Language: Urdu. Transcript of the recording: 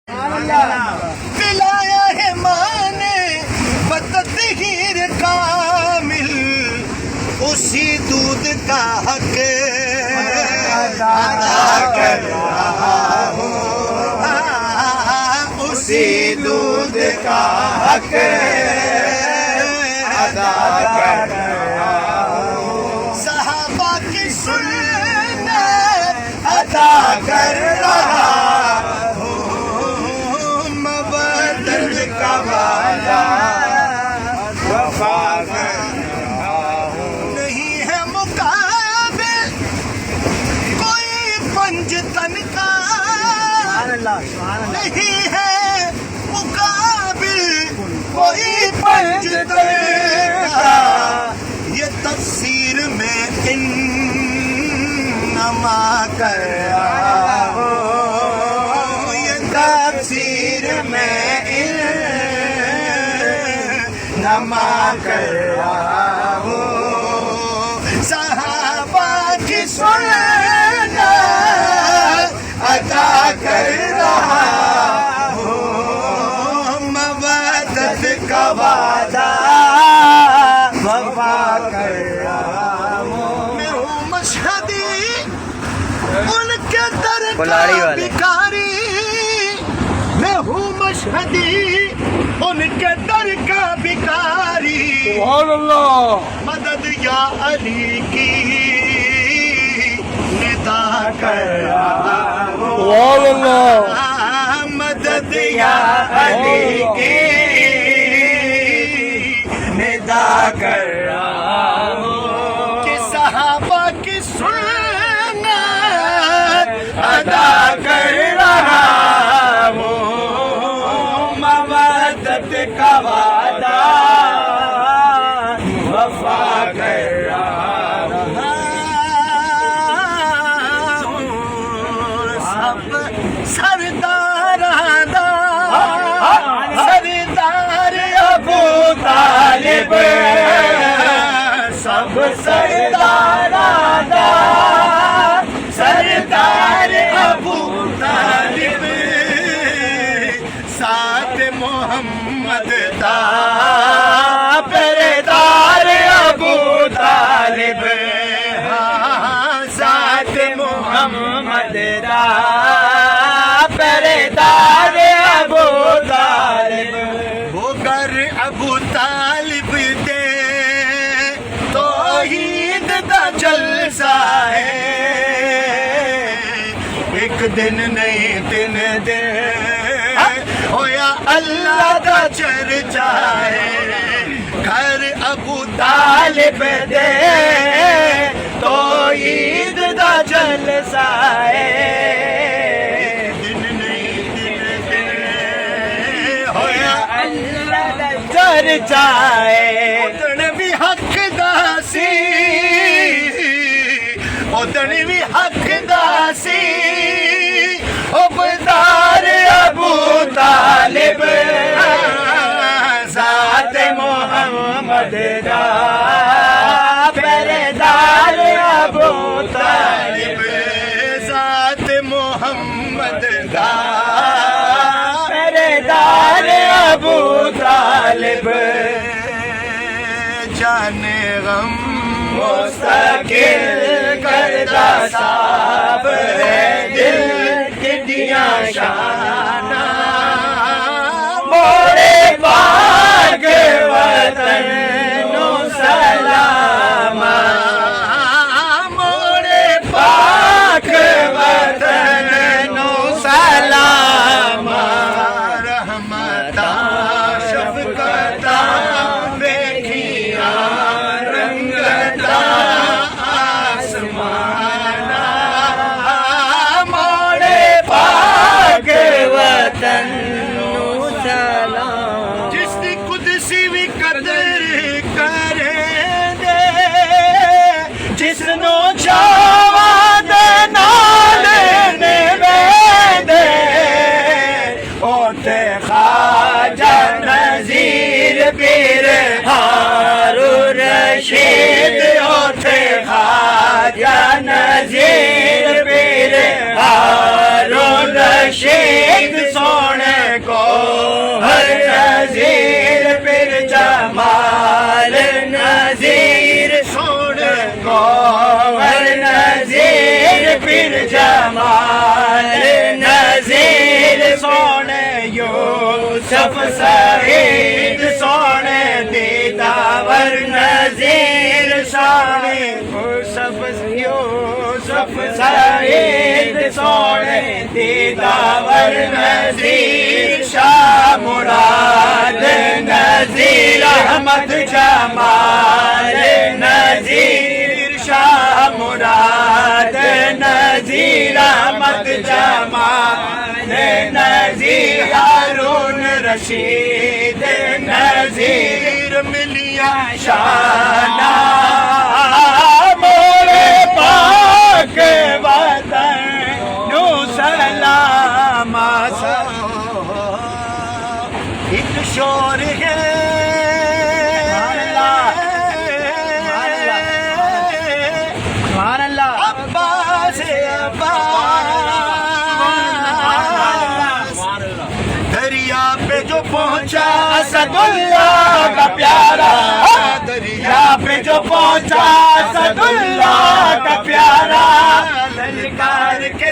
پلایا ہے ماں نے بتطہیر کامل، اسی دودھ کا حق ادا کر رہا ہوں، اسی دودھ کا حق ادا کر رہا ہوں، صحابہ کی سنت ادا کر رہا ہوں، مبادل کا وعدہ وفا کر رہا ہوں، نہیں ہے مقابل کوئی پنجتن کا، نہیں ہے مقابل کوئی پنجتن کا، یہ تفسیر میں انما کر رہا ہوں، یہ تفسیر میں انما کر رہا ہوں، صحابہ کی سنت ادا کر رہا ہوں، مودت کا وعدہ وفا کر رہا ہوں، میں ہوں مشہدی ان کے در کا بھکاری، میں ہوں مشہدی ان کے در کا بھکاری، سبحان اللہ، مدد یا علی کی ندا کر رہا ہوں، سبحان اللہ، مدد یا علی کی ندا کر رہا ہوں، کہ صحابہ کی سنت ادا کر رہا ہوں، مودت کا وعدہ وفا کر رہا ہوں، سب سردار سردار ابو طالب، سب سردار سردار ابو طالب، ساتھ محمد دا پردار ابو طالب، ساتھ محمد دا پردار ابو طالب، وہ گر ابو طالب دے توحید دا جلسہ ہے، ایک دن نہیں تین دن ہویا اللہ دا چرچا ہے، گھر ابو طالب دے توحید دا جلسہ ہے، دن نہیں دن ہویا اللہ دا چرچا ہے، ادن بھی حق دا سی، ادن بھی حق دا سی، عبدار ابو طالب، ذات محمد دا پردار ابو طالب، ذات محمد دا پردار ابو طالب، جان غم مستقل کردہ صاحب دل کڈیاں شانہ، موڑے پاک وطن نو سلام، موڑے پاک وطن نو سلام، رحمتاں شفقتاں ویکھیاں رنگتاں آسماناں، موڑے پاک وطن نو سلام، جس دی قدسی بھی قدر کریں دے، جس نو چاواں دے نال نویندے، اوتے خواجہ نذیر پیر ہارون رشید، اوتے خواجہ نذیر پیر ہارون رشید سونے شف سعید سونے دیداور نذیر شانے یوسف سعید سونے دیداور نذیر شاہ مراد نذیر احمد جمال نذیر شاہ مراد نذیر احمد جمال نذیر ہارون رشید نذیر ملیا شانہ مورے پاک وطن نو سلام ایک شور ہے سبحان اللہ عباس دریا پہ جو پہنچا اسد اللہ کا پیارا دریا پہ جو پہنچا اسد اللہ کا پیارا للکار کے